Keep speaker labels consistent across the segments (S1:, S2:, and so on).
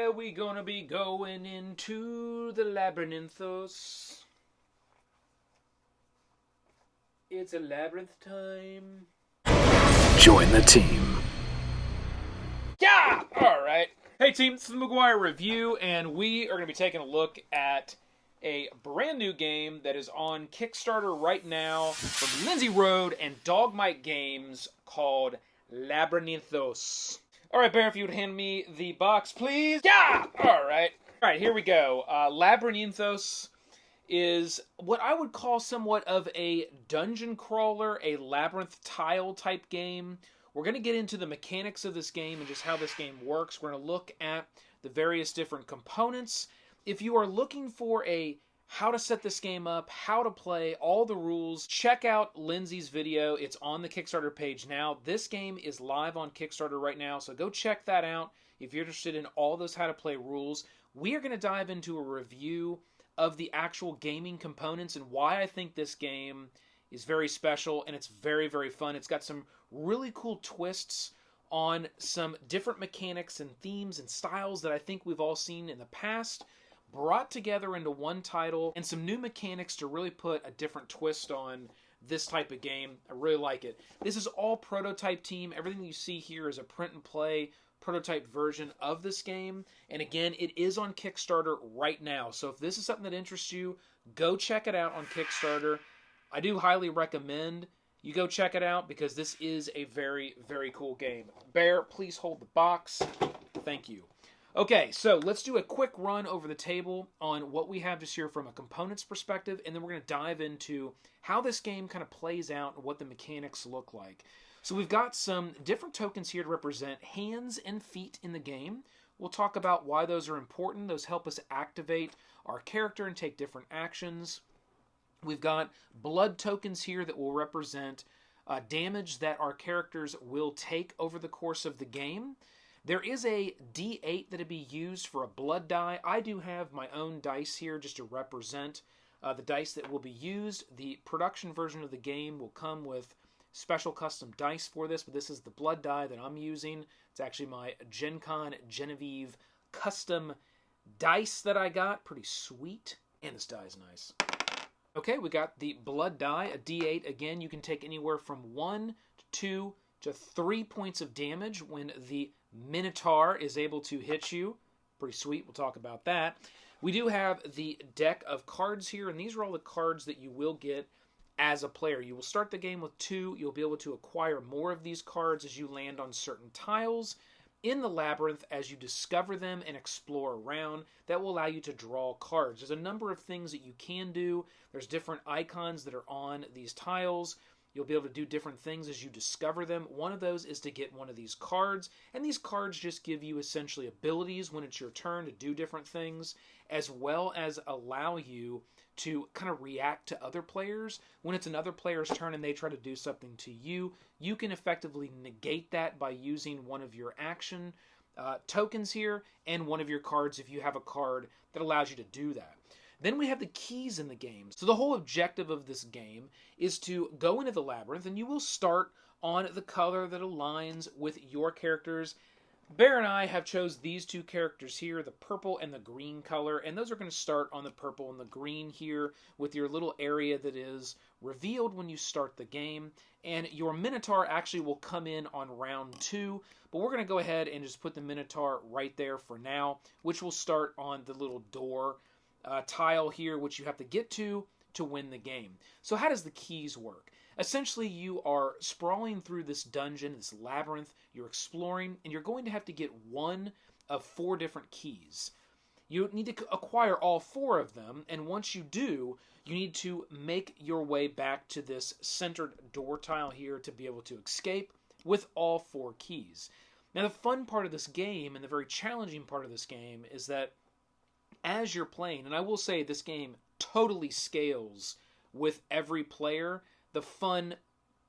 S1: Yeah, we gonna be going into the Labyrinthos. It's a labyrinth time.
S2: Join the team.
S1: Yeah! Alright. Hey team, this is the McGuire Review, and we are going to be taking a look at a brand new game that is on Kickstarter right now from Lindsey Rode and Dogmite Games called Labyrinthos. Alright, Bear, if you would hand me the box, please. Yeah! Alright. Alright, here we go. Labyrinthos is what I would call somewhat of a dungeon crawler, a labyrinth tile type game. We're going to get into the mechanics of this game and just how this game works. We're going to look at the various different components. If you are looking for a how to set this game up, how to play, all the rules, check out Lindsey's video. It's on the Kickstarter page now. This game is live on Kickstarter right now, so go check that out if you're interested in all those how to play rules. We are going to dive into a review of the actual gaming components and why I think this game is very special and it's very, very fun. It's got some really cool twists on some different mechanics and themes and styles that I think we've all seen in the past, brought together into one title, and some new mechanics to really put a different twist on this type of game. I really like it. This is all prototype team. Everything you see here is a print and play prototype version of this game. And again, it is on Kickstarter right now. So if this is something that interests you, go check it out on Kickstarter. I do highly recommend you go check it out because this is a very, very cool game. Bear, please hold the box. Thank you. Okay, so let's do a quick run over the table on what we have just here from a components perspective, and then we're going to dive into how this game kind of plays out and what the mechanics look like. So we've got some different tokens here to represent hands and feet in the game. We'll talk about why those are important. Those help us activate our character and take different actions. We've got blood tokens here that will represent damage that our characters will take over the course of the game. There is a D8 that'll be used for a blood die. I do have my own dice here just to represent the dice that will be used. The production version of the game will come with special custom dice for this, but this is the blood die that I'm using. It's actually my Gen Con Genevieve custom dice that I got. Pretty sweet. And this die is nice. Okay, we got the blood die, a D8. Again, you can take anywhere from 1 to 2 to 3 points of damage when the minotaur is able to hit you. Pretty sweet. We'll talk about that. We do have the deck of cards here, and these are all the cards that you will get as a player. You will start the game with 2. You'll be able to acquire more of these cards as you land on certain tiles in the labyrinth as you discover them and explore around. That will allow you to draw cards. There's a number of things that you can do. There's different icons that are on these tiles. You'll be able to do different things as you discover them. One of those is to get one of these cards, and these cards just give you essentially abilities when it's your turn to do different things, as well as allow you to kind of react to other players. When it's another player's turn and they try to do something to you, you can effectively negate that by using one of your action tokens here and one of your cards if you have a card that allows you to do that. Then we have the keys in the game. So the whole objective of this game is to go into the labyrinth, and you will start on the color that aligns with your characters. Bear and I have chose these two characters here, the purple and the green color, and those are going to start on the purple and the green here with your little area that is revealed when you start the game. And your minotaur actually will come in on round 2, but we're going to go ahead and just put the minotaur right there for now, which will start on the little door tile here, which you have to get to win the game. So how does the keys work? Essentially, you are sprawling through this dungeon, this labyrinth, you're exploring, and you're going to have to get one of 4 different keys. You need to acquire all 4 of them, and once you do, you need to make your way back to this centered door tile here to be able to escape with all 4 keys. Now, the fun part of this game, and the very challenging part of this game, is that as you're playing, and I will say this game totally scales with every player, the fun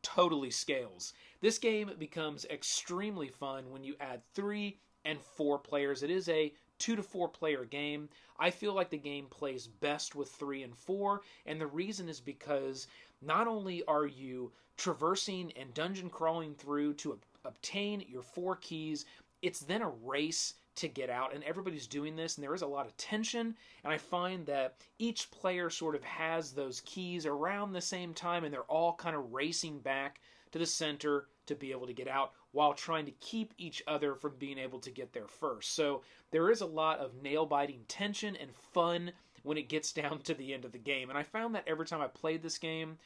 S1: totally scales. This game becomes extremely fun when you add 3 and 4 players. It is a 2 to 4 player game. I feel like the game plays best with 3 and 4, and the reason is because not only are you traversing and dungeon crawling through to obtain your 4 keys, it's then a race to get out, and everybody's doing this, and there is a lot of tension, and I find that each player sort of has those keys around the same time, and they're all kind of racing back to the center to be able to get out while trying to keep each other from being able to get there first. So there is a lot of nail-biting tension and fun when it gets down to the end of the game, and I found that every time I played this game,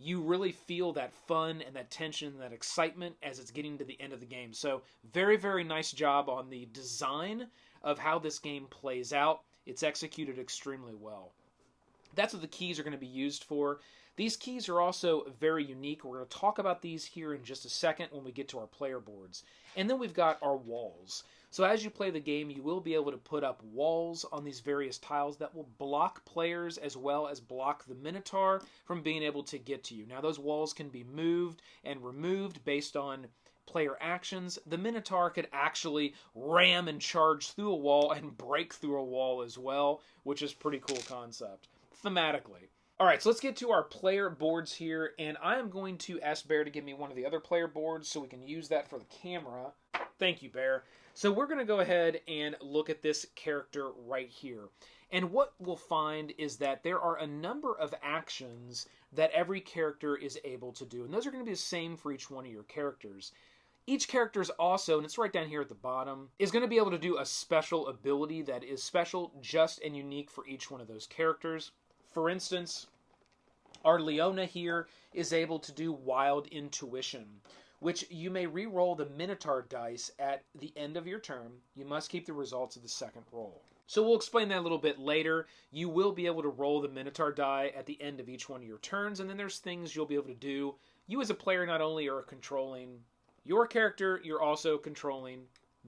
S1: you really feel that fun and that tension and that excitement as it's getting to the end of the game. So very, very nice job on the design of how this game plays out. It's executed extremely well. That's what the keys are going to be used for. These keys are also very unique. We're going to talk about these here in just a second when we get to our player boards. And then we've got our walls. So as you play the game, you will be able to put up walls on these various tiles that will block players as well as block the Minotaur from being able to get to you. Now those walls can be moved and removed based on player actions. The Minotaur could actually ram and charge through a wall and break through a wall as well, which is a pretty cool concept, thematically. Alright, so let's get to our player boards here, and I am going to ask Bear to give me one of the other player boards so we can use that for the camera. Thank you, Bear. So we're going to go ahead and look at this character right here. And what we'll find is that there are a number of actions that every character is able to do, and those are going to be the same for each one of your characters. Each character is also, and it's right down here at the bottom, is going to be able to do a special ability that is special, just, and unique for each one of those characters. For instance, our Leona here is able to do Wild Intuition, which you may re-roll the Minotaur dice at the end of your turn. You must keep the results of the second roll. So we'll explain that a little bit later. You will be able to roll the Minotaur die at the end of each one of your turns, and then there's things you'll be able to do. You as a player not only are controlling your character, you're also controlling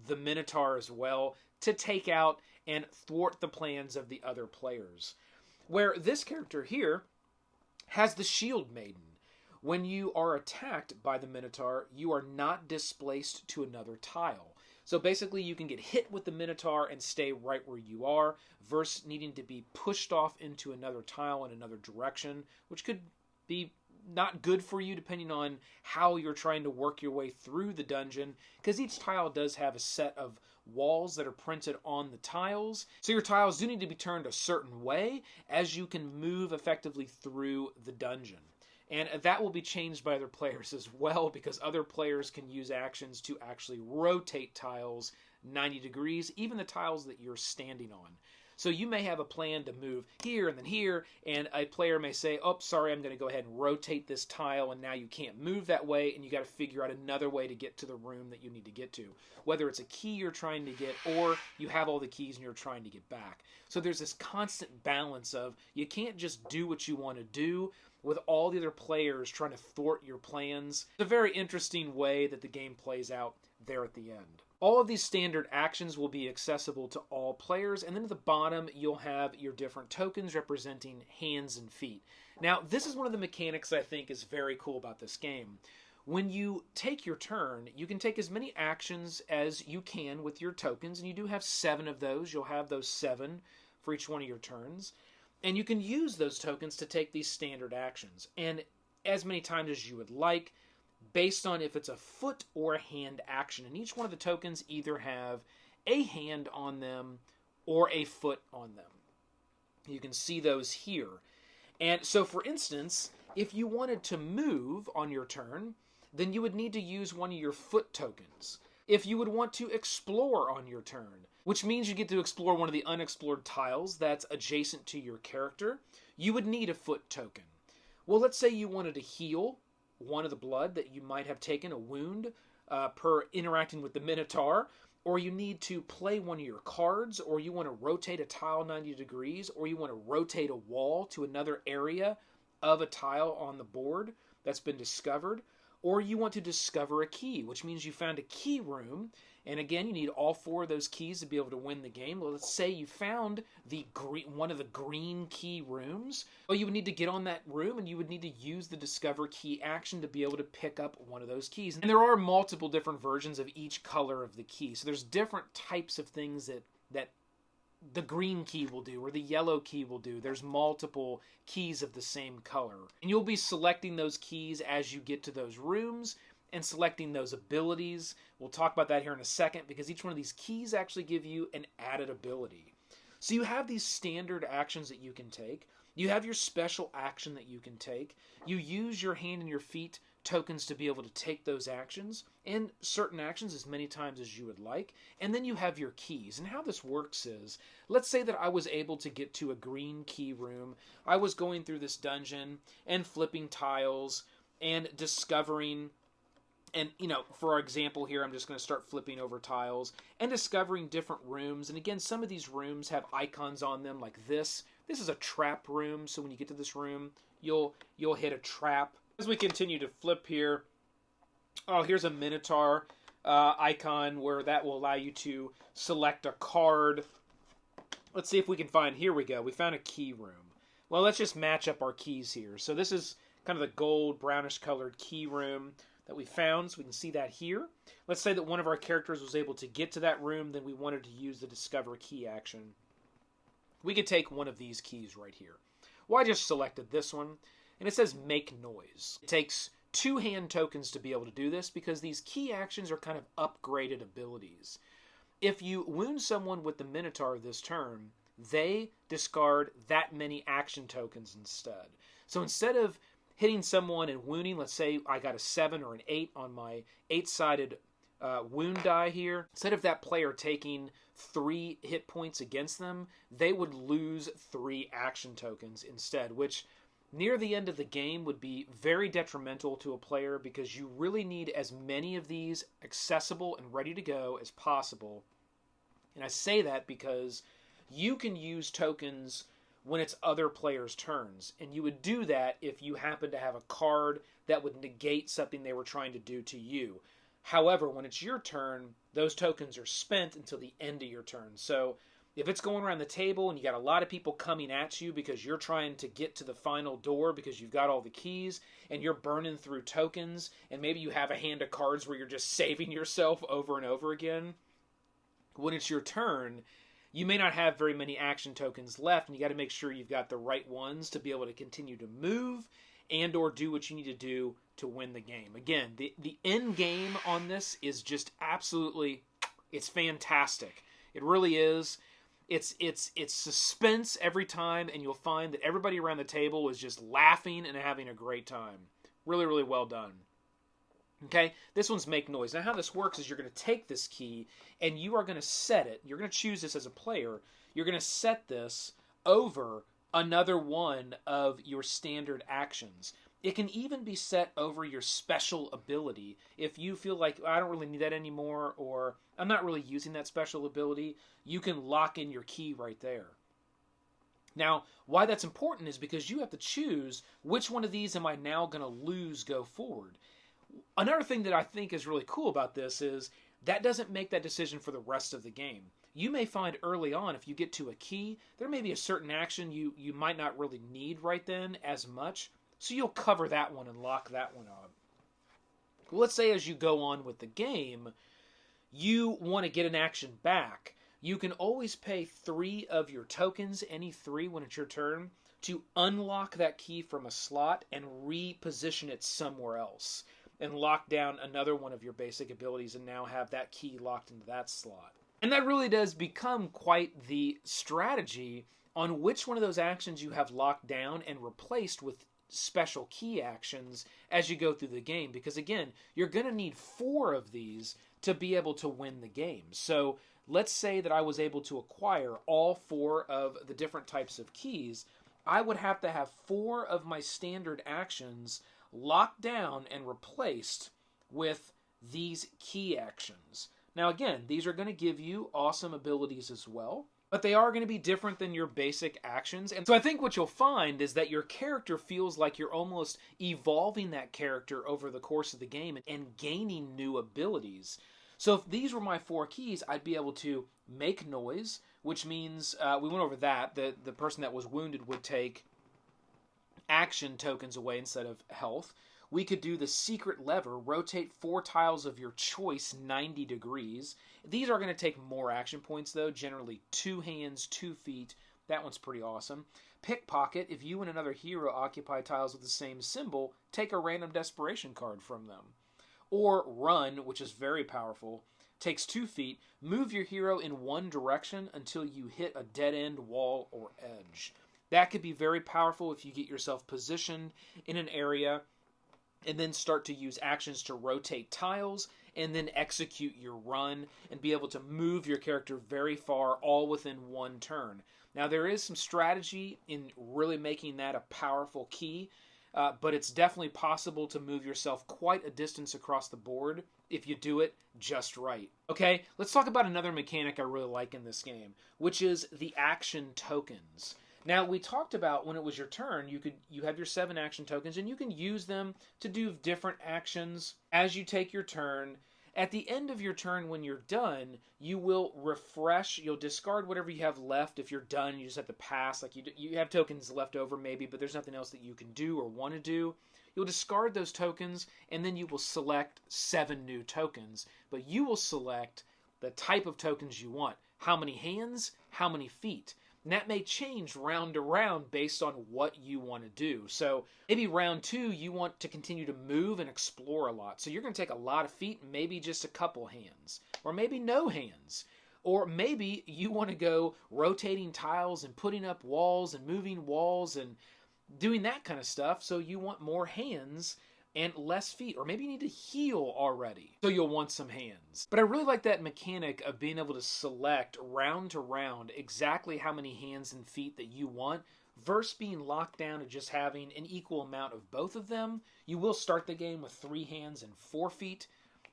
S1: the Minotaur as well to take out and thwart the plans of the other players. Where this character here has the Shield Maiden. When you are attacked by the Minotaur, you are not displaced to another tile. So basically you can get hit with the Minotaur and stay right where you are, versus needing to be pushed off into another tile in another direction, which could be not good for you depending on how you're trying to work your way through the dungeon, because each tile does have a set of walls that are printed on the tiles. So your tiles do need to be turned a certain way as you can move effectively through the dungeon. And that will be changed by other players as well, because other players can use actions to actually rotate tiles 90 degrees, even the tiles that you're standing on. So you may have a plan to move here and then here, and a player may say, oh, sorry, I'm going to go ahead and rotate this tile, and now you can't move that way, and you got to figure out another way to get to the room that you need to get to. Whether it's a key you're trying to get, or you have all the keys and you're trying to get back. So there's this constant balance of, you can't just do what you want to do with all the other players trying to thwart your plans. It's a very interesting way that the game plays out there at the end. All of these standard actions will be accessible to all players, and then at the bottom you'll have your different tokens representing hands and feet. Now, this is one of the mechanics I think is very cool about this game. When you take your turn, you can take as many actions as you can with your tokens, and you do have 7 of those. You'll have those 7 for each one of your turns. And you can use those tokens to take these standard actions, and as many times as you would like, based on if it's a foot or a hand action. And each one of the tokens either have a hand on them or a foot on them. You can see those here. And so, for instance, if you wanted to move on your turn, then you would need to use one of your foot tokens. If you would want to explore on your turn, which means you get to explore one of the unexplored tiles that's adjacent to your character, you would need a foot token. Well, let's say you wanted to heal one of the blood that you might have taken, a wound, per interacting with the Minotaur, or you need to play one of your cards, or you want to rotate a tile 90 degrees, or you want to rotate a wall to another area of a tile on the board that's been discovered, or you want to discover a key, which means you found a key room, and again, you need all 4 of those keys to be able to win the game. Well, let's say you found one of the green key rooms. Well, you would need to get on that room, and you would need to use the discover key action to be able to pick up one of those keys. And there are multiple different versions of each color of the key. So there's different types of things that the green key will do, or the yellow key will do. There's multiple keys of the same color. And you'll be selecting those keys as you get to those rooms, and selecting those abilities. We'll talk about that here in a second, because each one of these keys actually give you an added ability. So you have these standard actions that you can take. You have your special action that you can take. You use your hand and your feet tokens to be able to take those actions, and certain actions as many times as you would like. And then you have your keys. And how this works is, let's say that I was able to get to a green key room. I was going through this dungeon and flipping tiles and discovering, and, you know, for example here, I'm just going to start flipping over tiles and discovering different rooms. And again, some of these rooms have icons on them like this. This is a trap room, so when you get to this room, you'll hit a trap. As we continue to flip here, oh, here's a minotaur icon where that will allow you to select a card. Let's see if we can find, here we go, we found a key room. Well, let's just match up our keys here. So this is kind of the gold, brownish colored key room that we found, so we can see that here. Let's say that one of our characters was able to get to that room, then we wanted to use the discover key action. We could take one of these keys right here. Well, I just selected this one, and it says make noise. It takes 2 hand tokens to be able to do this, because these key actions are kind of upgraded abilities. If you wound someone with the Minotaur this turn, they discard that many action tokens instead. So instead of hitting someone and wounding, let's say I got a 7 or an 8 on my 8-sided wound die here, instead of that player taking 3 hit points against them, they would lose 3 action tokens instead, which near the end of the game would be very detrimental to a player, because you really need as many of these accessible and ready to go as possible. And I say that because you can use tokens when it's other players' turns, and you would do that if you happen to have a card that would negate something they were trying to do to you. However, when it's your turn, those tokens are spent until the end of your turn. So if it's going around the table and you got a lot of people coming at you because you're trying to get to the final door because you've got all the keys, and you're burning through tokens, and maybe you have a hand of cards where you're just saving yourself over and over again, when it's your turn, you may not have very many action tokens left, and you got to make sure you've got the right ones to be able to continue to move and or do what you need to do to win the game. Again, the end game on this is just absolutely, it's fantastic. It really is. It's suspense every time, and you'll find that everybody around the table is just laughing and having a great time. Really, really well done. Okay, this one's make noise. Now how this works is you're going to take this key and you are going to set it. You're going to choose this as a player. You're going to set this over another one of your standard actions. It can even be set over your special ability. If you feel like, I don't really need that anymore, or I'm not really using that special ability, you can lock in your key right there. Now, why that's important is because you have to choose which one of these am I now going to lose go forward. Another thing that I think is really cool about this is that doesn't make that decision for the rest of the game. You may find early on, if you get to a key, there may be a certain action you might not really need right then as much, so you'll cover that one and lock that one up. Well, let's say as you go on with the game, you want to get an action back. You can always pay 3 of your tokens, any 3 when it's your turn, to unlock that key from a slot and reposition it somewhere else, and lock down another one of your basic abilities and now have that key locked into that slot. And that really does become quite the strategy on which one of those actions you have locked down and replaced with special key actions as you go through the game. Because again, you're going to need 4 of these to be able to win the game. So let's say that I was able to acquire all 4 of the different types of keys. I would have to have 4 of my standard actions locked down and replaced with these key actions. Now again, these are going to give you awesome abilities as well, but they are going to be different than your basic actions. And so I think what you'll find is that your character feels like you're almost evolving that character over the course of the game and gaining new abilities. So if these were my 4 keys, I'd be able to make noise, which means, we went over that, the person that was wounded would take action tokens away instead of health. We could do the secret lever, rotate 4 tiles of your choice 90 degrees. These are going to take more action points though, generally 2 hands, 2 feet. That one's pretty awesome. Pickpocket, if you and another hero occupy tiles with the same symbol, take a random desperation card from them. Or run, which is very powerful, takes 2 feet. Move your hero in one direction until you hit a dead-end wall or edge. That could be very powerful if you get yourself positioned in an area and then start to use actions to rotate tiles and then execute your run and be able to move your character very far all within one turn. Now, there is some strategy in really making that a powerful key, but it's definitely possible to move yourself quite a distance across the board if you do it just right. Okay, let's talk about another mechanic I really like in this game, which is the action tokens. Now, we talked about when it was your turn, you have your 7 action tokens, and you can use them to do different actions as you take your turn. At the end of your turn, when you're done, you will refresh. You'll discard whatever you have left. If you're done, you just have to pass. Like you have tokens left over maybe, but there's nothing else that you can do or want to do. You'll discard those tokens, and then you will select 7 new tokens. But you will select the type of tokens you want. How many hands? How many feet? And that may change round to round based on what you want to do. So maybe round 2, you want to continue to move and explore a lot. So you're going to take a lot of feet and maybe just a couple hands. Or maybe no hands. Or maybe you want to go rotating tiles and putting up walls and moving walls and doing that kind of stuff. So you want more hands and less feet. Or maybe you need to heal already, so you'll want some hands. But I really like that mechanic of being able to select round to round exactly how many hands and feet that you want versus being locked down to just having an equal amount of both of them. You will start the game with 3 hands and 4 feet,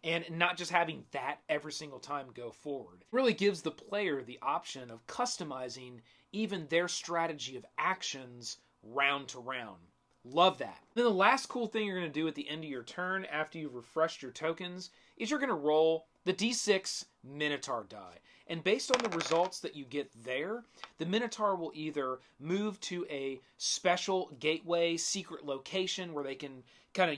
S1: and not just having that every single time go forward. It really gives the player the option of customizing even their strategy of actions round to round. Love that. Then the last cool thing you're going to do at the end of your turn after you've refreshed your tokens is you're going to roll the D6 Minotaur die. And based on the results that you get there, the Minotaur will either move to a special gateway secret location where they can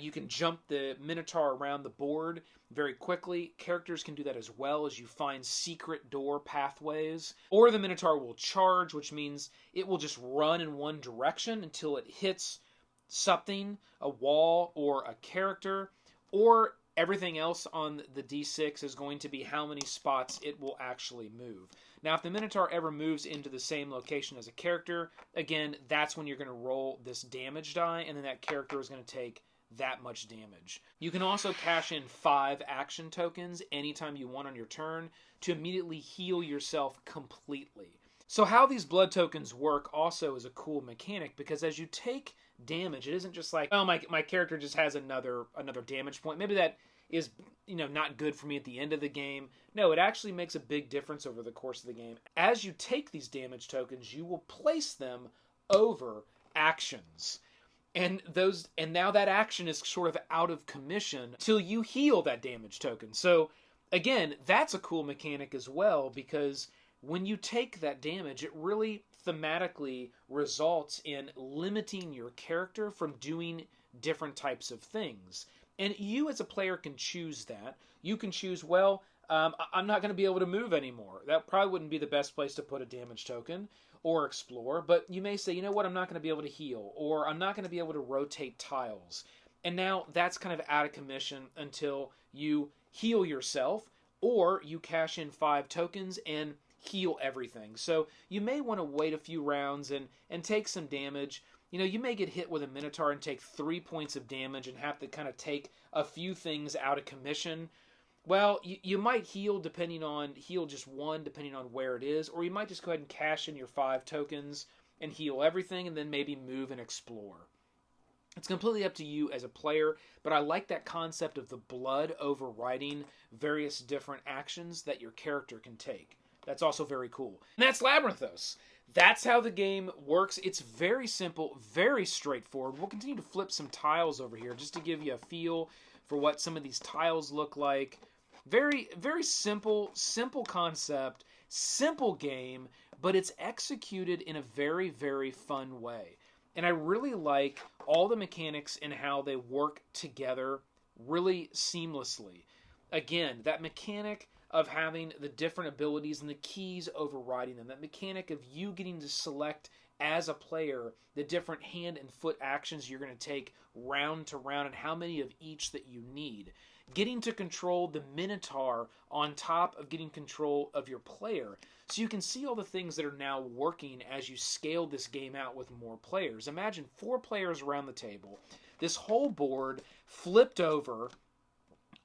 S1: you can jump the Minotaur around the board very quickly. Characters can do that as well as you find secret door pathways. Or the Minotaur will charge, which means it will just run in one direction until it hits something, a wall or a character, or everything else on the D6 is going to be how many spots it will actually move. Now, if the Minotaur ever moves into the same location as a character, again, that's when you're going to roll this damage die, and then that character is going to take that much damage. You can also cash in 5 action tokens anytime you want on your turn to immediately heal yourself completely. So how these blood tokens work also is a cool mechanic, because as you take damage, it isn't just like, oh, my character just has another damage point. Maybe that is, not good for me at the end of the game. No, it actually makes a big difference over the course of the game. As you take these damage tokens, you will place them over actions. And now that action is sort of out of commission till you heal that damage token. So again, that's a cool mechanic as well, because when you take that damage, it really thematically results in limiting your character from doing different types of things. And you as a player can choose that. You can choose, I'm not going to be able to move anymore. That probably wouldn't be the best place to put a damage token or explore, but you may say, you know what, I'm not going to be able to heal, or I'm not going to be able to rotate tiles. And now that's kind of out of commission until you heal yourself, or you cash in 5 tokens and heal everything. So you may want to wait a few rounds and take some damage. You may get hit with a Minotaur and take 3 points of damage and have to kind of take a few things out of commission. Well, you might heal just 1 depending on where it is, or you might just go ahead and cash in your 5 tokens and heal everything and then maybe move and explore. It's completely up to you as a player, but I like that concept of the blood overriding various different actions that your character can take. That's also very cool. And that's Labyrinthos. That's how the game works. It's very simple, very straightforward. We'll continue to flip some tiles over here just to give you a feel for what some of these tiles look like. Very, very simple concept, simple game, but it's executed in a very, very fun way. And I really like all the mechanics and how they work together really seamlessly. Again, that mechanic of having the different abilities and the keys overriding them. That mechanic of you getting to select as a player the different hand and foot actions you're going to take round to round and how many of each that you need. getting to control the minotaur on top of getting control of your player. So you can see all the things that are now working as you scale this game out with more players. Imagine 4 players around the table, this whole board flipped over,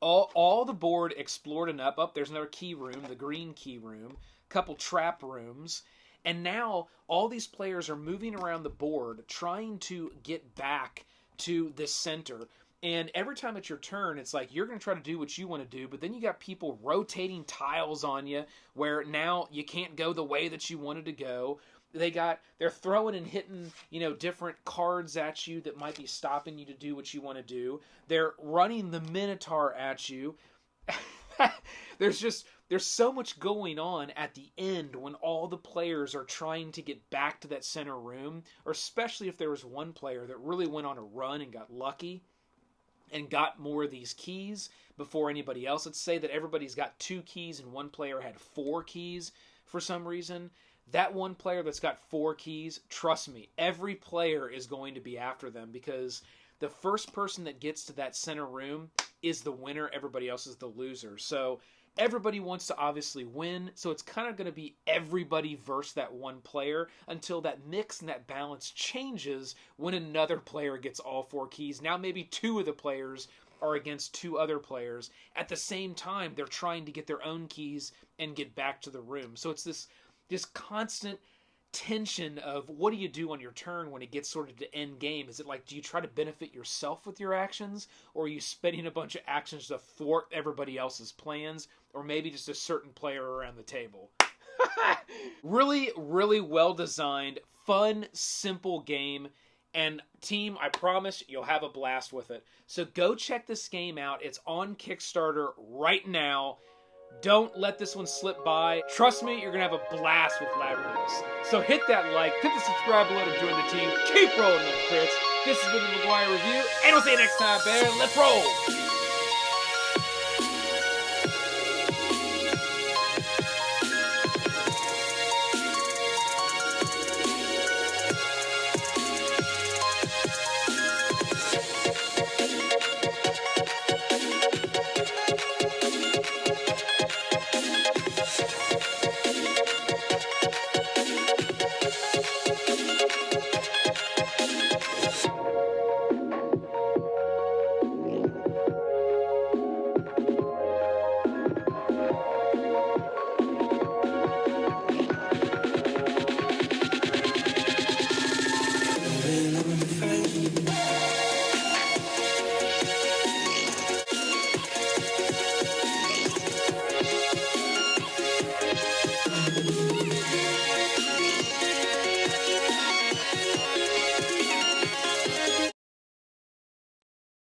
S1: all the board explored and up. There's another key room, the green key room, couple trap rooms, and now all these players are moving around the board trying to get back to the center. And every time it's your turn, it's like you're going to try to do what you want to do, but then you got people rotating tiles on you where now you can't go the way that you wanted to go. They're throwing and hitting, different cards at you that might be stopping you to do what you want to do. They're running the Minotaur at you. There's so much going on at the end when all the players are trying to get back to that center room, or especially if there was one player that really went on a run and got lucky and got more of these keys before anybody else. Let's say that everybody's got 2 keys and one player had 4 keys for some reason. That one player that's got 4 keys, trust me, every player is going to be after them, because the first person that gets to that center room is the winner. Everybody else is the loser. So everybody wants to obviously win. So it's kind of going to be everybody versus that one player until that mix and that balance changes when another player gets all 4 keys. Now maybe 2 of the players are against 2 other players. At the same time, they're trying to get their own keys and get back to the room. So it's this constant tension of what do you do on your turn when it gets sort of to end game. Is it like, do you try to benefit yourself with your actions, or are you spending a bunch of actions to thwart everybody else's plans, or maybe just a certain player around the table? Really, really well designed, fun, simple game. And team, I promise you'll have a blast with it. So go check this game out. It's on Kickstarter right now. Don't let this one slip by. Trust me, you're going to have a blast with Labyrinthos. So hit that like, hit the subscribe below to join the team. Keep rolling them crits. This has been the McGuire Review, and we'll see you next time, bear. Let's roll!